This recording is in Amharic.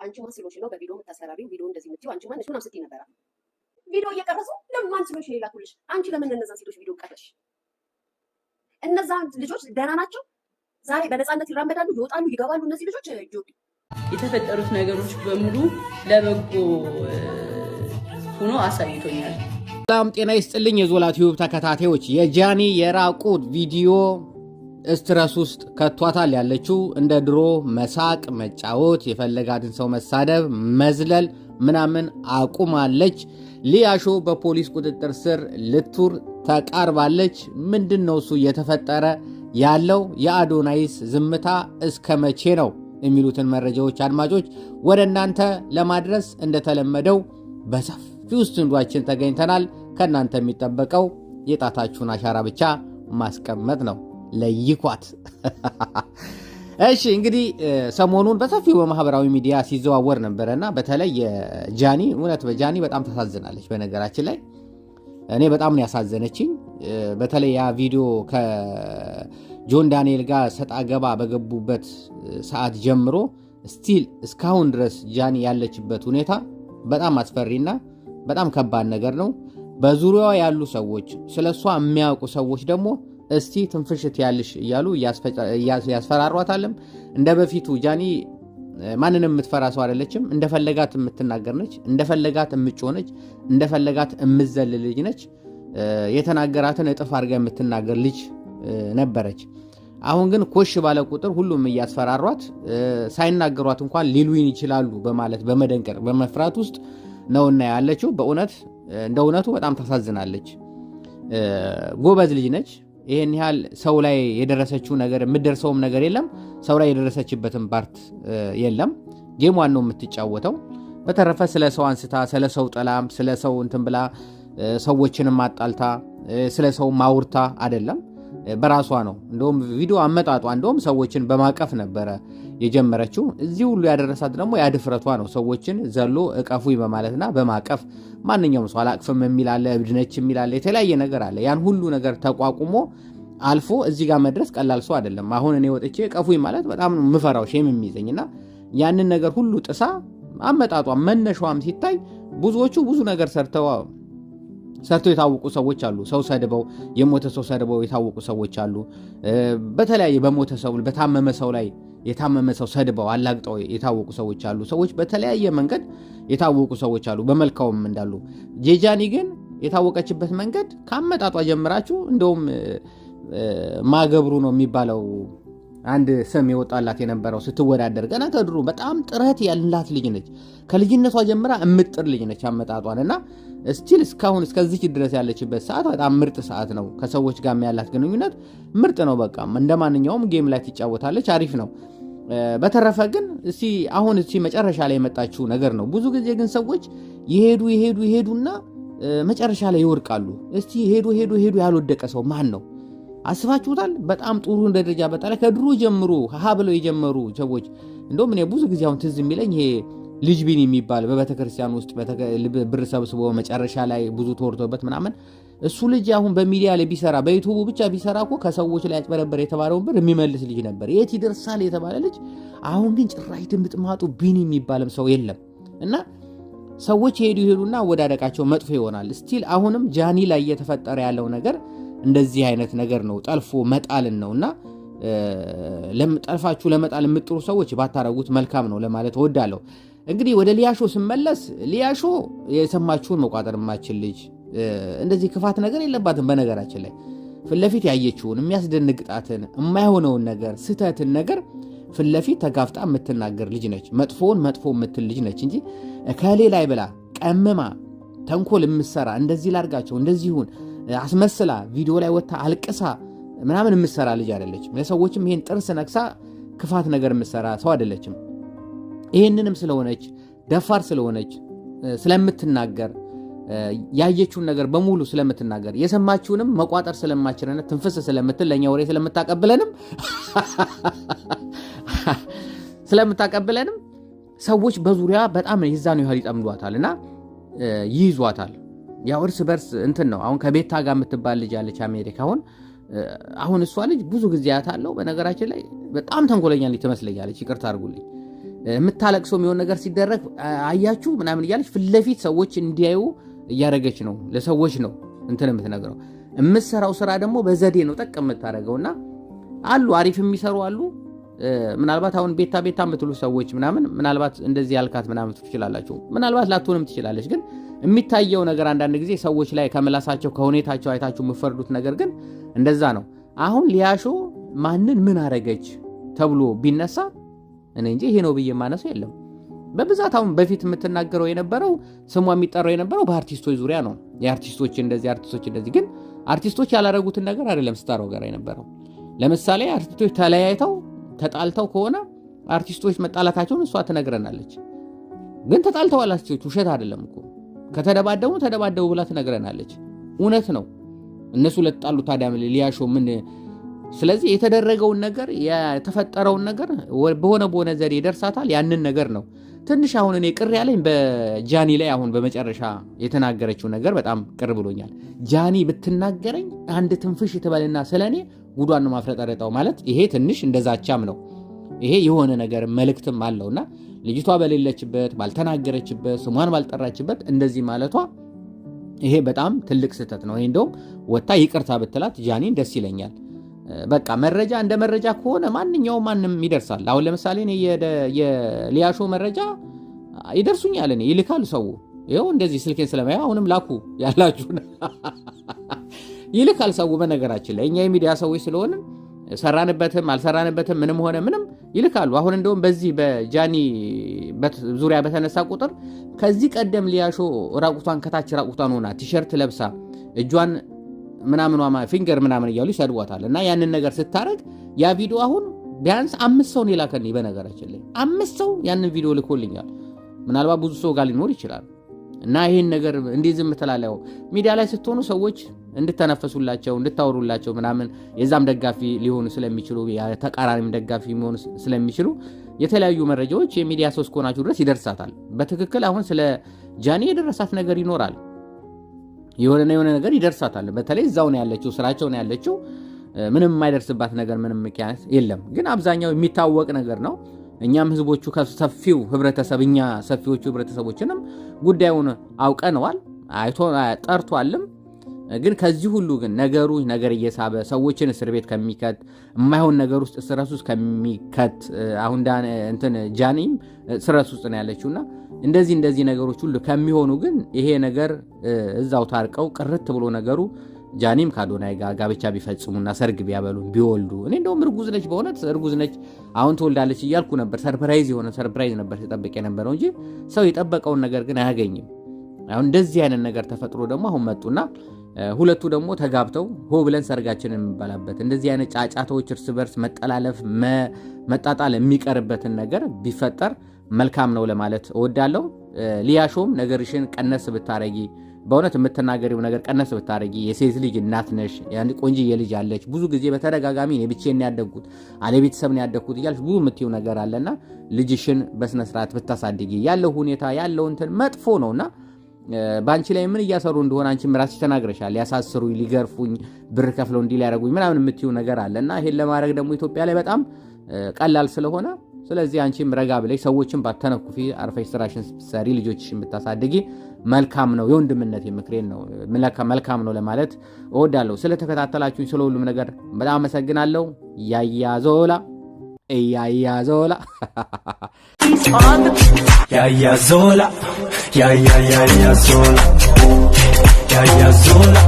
አንቺ ማን ስለሆንሽ ነው በቪዲዮ የምታስፈራሪው? ቪዲዮ እንደዚህ የምትይው አንቺ ማን ነሽ? ምናምን ስትይ ነበር። ቪዲዮ እየቀረጹ ለማን ስለሆንሽ ነው የላኩልሽ? አንቺ ለምን እነዛን ሴቶች ቪዲዮ ቀረሽ? እነዛ ልጆች ደህና ናቸው? ዛሬ በነፃነት ይራመዳሉ፣ ይወጣሉ፣ ይገባሉ። እነዚህ ልጆች የተፈጠሩት ነገሮች በሙሉ ለበጎ ሆኖ አሳይቶኛል። ሰላም ጤና ይስጥልኝ የዞላ ቲዩብ ተከታታዮች። የጃኒ የራቁት ቪዲዮ ስትረስ ውስጥ ከቷታል ያለችው እንደ ድሮ መሳቅ፣ መጫወት፣ የፈለጋትን ሰው መሳደብ፣ መዝለል ምናምን አቁማለች። ሊያሾ በፖሊስ ቁጥጥር ስር ልትውል ተቃርባለች። ምንድነው እሱ እየተፈጠረ ያለው? የአዶናይስ ዝምታ እስከ መቼ ነው? የሚሉትን መረጃዎች አድማጮች ወደ እናንተ ለማድረስ እንደተለመደው በሰፊው ስቱዲዮአችን ተገኝተናል። ከእናንተ የሚጠበቀው የጣታችሁን አሻራ ብቻ ማስቀመጥ ነው። ለይኳት። እሺ እንግዲህ ሰሞኑን በሰፊው በማህበራዊ ሚዲያ ሲዘዋወር ነበረና በተለይ ጃኒ እውነት በጃኒ በጣም ተሳዝናለች። በነገራችን ላይ እኔ በጣም ነው ያሳዘነችኝ። በተለይ ያ ቪዲዮ ከጆን ዳንኤል ጋር ሰጣ ገባ በገቡበት ሰዓት ጀምሮ ስቲል እስካሁን ድረስ ጃኒ ያለችበት ሁኔታ በጣም አስፈሪና በጣም ከባድ ነገር ነው። በዙሪያዋ ያሉ ሰዎች ስለሷ የሚያውቁ ሰዎች ደግሞ እስቲ ትንፍሽት ያልሽ እያሉ ያስፈራሯታልም። እንደ በፊቱ ጃኒ ማንንም የምትፈራ ሰው አይደለችም። እንደፈለጋት የምትናገር ነች፣ እንደፈለጋት የምትጮህ ነች፣ እንደፈለጋት የምትዘልል ልጅ ነች። የተናገራትን እጥፍ አድርጋ የምትናገር ልጅ ነበረች። አሁን ግን ኮሽ ባለ ቁጥር ሁሉም እያስፈራሯት ሳይናገሯት እንኳን ሊሉኝ ይችላሉ በማለት በመደንቀር በመፍራት ውስጥ ነውና ያለችው። በእውነት እንደ እውነቱ በጣም ታሳዝናለች። ጎበዝ ልጅ ነች። ይሄን ያህል ሰው ላይ የደረሰችው ነገር የምትደርሰውም ነገር የለም። ሰው ላይ የደረሰችበትም ፓርት የለም። ጌሟን ነው የምትጫወተው። በተረፈ ስለ ሰው አንስታ ስለ ሰው ጠላም ስለ ሰው እንትን ብላ ሰዎችንም አጣልታ ስለ ሰው ማውርታ አይደለም፣ በራሷ ነው። እንደውም ቪዲዮ አመጣጧ እንደውም ሰዎችን በማቀፍ ነበረ የጀመረችው። እዚህ ሁሉ ያደረሳት ደግሞ ያድፍረቷ ነው። ሰዎችን ዘሎ እቀፉኝ በማለትና በማቀፍ ማንኛውም ሰው አላቅፍም የሚል አለ፣ እብድነች የሚል አለ፣ የተለያየ ነገር አለ። ያን ሁሉ ነገር ተቋቁሞ አልፎ እዚህ ጋር መድረስ ቀላል ሰው አይደለም። አሁን እኔ ወጥቼ እቀፉኝ ማለት በጣም ምፈራው ሼም የሚይዘኝና ያንን ነገር ሁሉ ጥሳ አመጣጧ መነሻዋም ሲታይ ብዙዎቹ ብዙ ነገር ሰርተው የታወቁ ሰዎች አሉ። ሰው ሰድበው የሞተ ሰው ሰድበው የታወቁ ሰዎች አሉ። በተለያየ በሞተ ሰው በታመመ ሰው ላይ የታመመ ሰው ሰድበው አላግጠው የታወቁ ሰዎች አሉ። ሰዎች በተለያየ መንገድ የታወቁ ሰዎች አሉ፣ በመልካውም እንዳሉ። ጃኒ ግን የታወቀችበት መንገድ ከአመጣጧ ጀምራችሁ እንደውም ማገብሩ ነው የሚባለው አንድ ስም የወጣላት የነበረው ስትወዳደር ገና ከድሮ በጣም ጥረት ያላት ልጅ ነች። ከልጅነቷ ጀምራ እምጥር ልጅ ነች አመጣጧን እና ስቲል እስካሁን እስከዚህ ድረስ ያለችበት ሰዓት በጣም ምርጥ ሰዓት ነው። ከሰዎች ጋር ያላት ግንኙነት ምርጥ ነው። በቃ እንደማንኛውም ጌም ላይ ትጫወታለች፣ አሪፍ ነው። በተረፈ ግን አሁን መጨረሻ ላይ የመጣችው ነገር ነው። ብዙ ጊዜ ግን ሰዎች ይሄዱና መጨረሻ ላይ ይወርቃሉ። ሄዱ ያልወደቀ ሰው ማን ነው? አስባችሁታል? በጣም ጥሩ ደረጃ በጣም ከድሮ ጀምሮ ብለው የጀመሩ ሰዎች እንደውም እኔ ብዙ ጊዜ አሁን ትዝ የሚለኝ ይሄ ልጅ ቢን የሚባል በቤተክርስቲያን ውስጥ ብር ሰብስቦ መጨረሻ ላይ ብዙ ተወርቶበት ምናምን እሱ ልጅ አሁን በሚዲያ ላይ ቢሰራ በዩቲዩብ ብቻ ቢሰራ እኮ ከሰዎች ላይ ያጭበረበር የተባለውን ብር የሚመልስ ልጅ ነበር። የት ይደርሳል የተባለ ልጅ። አሁን ግን ጭራሽ ድምጥማጡ ቢን የሚባልም ሰው የለም እና ሰዎች ሄዱና ወዳደቃቸው መጥፎ ይሆናል። ስቲል አሁንም ጃኒ ላይ እየተፈጠረ ያለው ነገር እንደዚህ አይነት ነገር ነው። ጠልፎ መጣልን ነውና ጠልፋችሁ ለመጣል የምጥሩ ሰዎች ባታረጉት መልካም ነው ለማለት እወዳለሁ። እንግዲህ ወደ ሊያሾ ስመለስ ሊያሾ የሰማችሁን መቋጠር የማትችል ልጅ፣ እንደዚህ ክፋት ነገር የለባትም። በነገራችን ላይ ፍለፊት ያየችውን የሚያስደንግጣትን የማይሆነውን ነገር ስህተትን ነገር ፍለፊት ተጋፍጣ የምትናገር ልጅ ነች። መጥፎውን መጥፎ የምትል ልጅ ነች እንጂ ከሌላ ብላ ቀምማ ተንኮል የምትሰራ እንደዚህ ላርጋቸው እንደዚሁን አስመስላ ቪዲዮ ላይ ወጣ አልቅሳ ምናምን የምትሰራ ልጅ አይደለችም። ለሰዎችም ይሄን ጥርስ ነክሳ ክፋት ነገር የምትሰራ ሰው አይደለችም። ይሄንንም ስለሆነች ደፋር ስለሆነች ስለምትናገር ያየችውን ነገር በሙሉ ስለምትናገር የሰማችውንም መቋጠር ስለማችልና ትንፍስ ስለምትል ለኛ ወሬ ስለምታቀብለንም ሰዎች በዙሪያ በጣም ይዛኑ ይሄድ ይጠምዷታልና ይይዟታል። ያው እርስ በርስ እንትን ነው። አሁን ከቤታ ጋር የምትባል ልጅ አለች አሜሪካ። አሁን እሷ ልጅ ብዙ ጊዜ ያታለው በነገራችን ላይ በጣም ተንኮለኛ ልጅ ትመስለኛለች። ይቅርታ አድርጉልኝ። የምታለቅሰው የሚሆን ነገር ሲደረግ አያችሁ ምናምን እያለች ፊት ለፊት ሰዎች እንዲያዩ እያደረገች ነው። ለሰዎች ነው እንትን የምትነግረው። የምትሰራው ስራ ደግሞ በዘዴ ነው ጠቅ የምታደርገውና አሉ አሪፍ የሚሰሩ አሉ። ምናልባት አሁን ቤታ የምትሉ ሰዎች ምናልባት እንደዚህ ያልካት ምናምን ትችላላችሁ፣ ምናልባት ላትሆንም ትችላለች። ግን የሚታየው ነገር አንዳንድ ጊዜ ሰዎች ላይ ከመላሳቸው ከሁኔታቸው አይታችሁ የምፈርዱት ነገር ግን እንደዛ ነው። አሁን ሊያሾ ማንን ምን አረገች ተብሎ ቢነሳ እኔ እንጂ ይሄ ነው ብዬ ማነሳው የለም። በብዛት አሁን በፊት የምትናገረው የነበረው ስሟ የሚጠራው የነበረው በአርቲስቶች ዙሪያ ነው። የአርቲስቶች እንደዚህ ግን አርቲስቶች ያላረጉትን ነገር አይደለም ስታረው ጋር የነበረው። ለምሳሌ አርቲስቶች ተለያይተው ተጣልተው ከሆነ አርቲስቶች መጣላታቸውን እሷ ትነግረናለች። ግን ተጣልተዋል አርቲስቶች፣ ውሸት አይደለም እኮ። ተደባደቡ ብላ ትነግረናለች። እውነት ነው እነሱ ለተጣሉ ታዲያ ሊያሾ ምን? ስለዚህ የተደረገውን ነገር የተፈጠረውን ነገር በሆነ ዘዴ ይደርሳታል። ያንን ነገር ነው ትንሽ አሁን እኔ ቅር ያለኝ በጃኒ ላይ አሁን በመጨረሻ የተናገረችው ነገር በጣም ቅር ብሎኛል። ጃኒ ብትናገረኝ አንድ ትንፍሽ ትበልና ስለኔ ጉዷን ነው ማፍረጠረጣው ማለት ይሄ ትንሽ እንደዛቻም ነው። ይሄ የሆነ ነገር መልእክትም አለውና ልጅቷ በሌለችበት ባልተናገረችበት ስሟን ባልጠራችበት እንደዚህ ማለቷ ይሄ በጣም ትልቅ ስህተት ነው። እኔ እንደውም ወጣ ይቅርታ ብትላት ጃኒን ደስ ይለኛል። በቃ መረጃ እንደ መረጃ ከሆነ ማንም ይደርሳል። አሁን ለምሳሌ እኔ የሊያሾ መረጃ ይደርሱኛል፣ እኔ ይልካል ሰው። ይኸው እንደዚህ ስልኬን ስለማየው አሁንም ላኩ ያላችሁ ይልካል ሰው። በነገራችን ላይ እኛ የሚዲያ ሰዎች ስለሆነ ሰራንበትም አልሰራንበትም ምንም ሆነ ምንም ይልካሉ። አሁን እንደውም በዚህ በጃኒ ዙሪያ በተነሳ ቁጥር ከዚህ ቀደም ሊያሾ ራቁቷን ከታች ራቁቷን ሆና ቲሸርት ለብሳ እጇን ምናምን ፊንገር ምናምን እያሉ ይሰድቧታል። እና ያንን ነገር ስታረግ ያ ቪዲዮ አሁን ቢያንስ 5 ሰው የላከልኝ። በነገራችን ላይ 5 ሰው ያንን ቪዲዮ ልኮልኛል። ምናልባት ብዙ ሰው ጋር ሊኖር ይችላል። እና ይሄን ነገር እንዲህ ዝም ተላላው ሚዲያ ላይ ስትሆኑ ሰዎች እንድተነፈሱላቸው እንድታወሩላቸው ምናምን የዛም ደጋፊ ሊሆኑ ስለሚችሉ ተቃራኒም ደጋፊ ሊሆኑ ስለሚችሉ የተለያዩ መረጃዎች የሚዲያ ሰው እስከሆናችሁ ድረስ ይደርሳታል። በትክክል አሁን ስለ ጃኒ የደረሳት ነገር ይኖራል። የሆነ ነገር ይደርሳታል። በተለይ እዛው ነው ያለችው፣ ስራቸው ነው ያለችው። ምንም የማይደርስባት ነገር ምንም ምክንያት የለም። ግን አብዛኛው የሚታወቅ ነገር ነው። እኛም ህዝቦቹ ከሰፊው ህብረተሰብ እኛ ሰፊዎቹ ህብረተሰቦችንም ጉዳዩን አውቀነዋል፣ ጠርቷልም። ግን ከዚህ ሁሉ ግን ነገር እየሳበ ሰዎችን እስር ቤት ከሚከት የማይሆን ነገር ውስጥ እስረስ ውስጥ ከሚከት አሁን ጃኒም እስረስ ውስጥ ነው ያለችውና እንደዚህ ነገሮች ሁሉ ከሚሆኑ ግን ይሄ ነገር እዛው ታርቀው ቅርት ብሎ ነገሩ ጃኒም ከአዶናይ ጋር ጋብቻ ቢፈጽሙና ሰርግ ቢያበሉ ቢወልዱ። እኔ እንደውም እርጉዝ ነች፣ በእውነት እርጉዝ ነች፣ አሁን ትወልዳለች እያልኩ ነበር። ሰርፕራይዝ ነበር ሲጠብቅ የነበረው እንጂ ሰው የጠበቀውን ነገር ግን አያገኝም። አሁን እንደዚህ አይነት ነገር ተፈጥሮ ደግሞ አሁን መጡና ሁለቱ ደግሞ ተጋብተው ሆ ብለን ሰርጋችንን የምንበላበት እንደዚህ አይነት ጫጫታዎች፣ እርስ በርስ መጠላለፍ መጣጣል የሚቀርበትን ነገር ቢፈጠር መልካም ነው ለማለት እወዳለሁ። ሊያሾም ነገርሽን ቀነስ ብታረጊ፣ በእውነት የምትናገሪው ነገር ቀነስ ብታረጊ። የሴት ልጅ እናት ነሽ፣ ያን ቆንጆዬ ልጅ አለች። ብዙ ጊዜ በተደጋጋሚ እኔ ብቻዬን ያደግኩት አለ ቤተሰብ ነው ያደግኩት እያልሽ ብዙ የምትይው ነገር አለና ልጅሽን በስነ ስርዓት ብታሳድጊ። ያለው ሁኔታ ያለው እንትን መጥፎ ነውና ባንቺ ላይ ምን እያሰሩ እንደሆነ አንቺም ራስሽ ተናግረሻል። ሊያሳስሩኝ፣ ሊገርፉኝ፣ ብር ከፍለው እንዲህ ሊያደርጉኝ ምናምን የምትይው ነገር አለና ይሄን ለማድረግ ደግሞ ኢትዮጵያ ላይ በጣም ቀላል ስለሆነ ስለዚህ አንቺም ረጋ ብለሽ ሰዎችን ባተነኩፊ አርፈሽ ስራሽን ሰሪ ልጆችሽን ብታሳድጊ መልካም ነው። የወንድምነት ምክሬን ነው መልካም ነው ለማለት እወዳለሁ። ስለተከታተላችሁኝ ስለ ሁሉም ነገር በጣም አመሰግናለሁ። ያያዞላ ያያዞላ ያያዞላ ያያዞላ ያያዞላ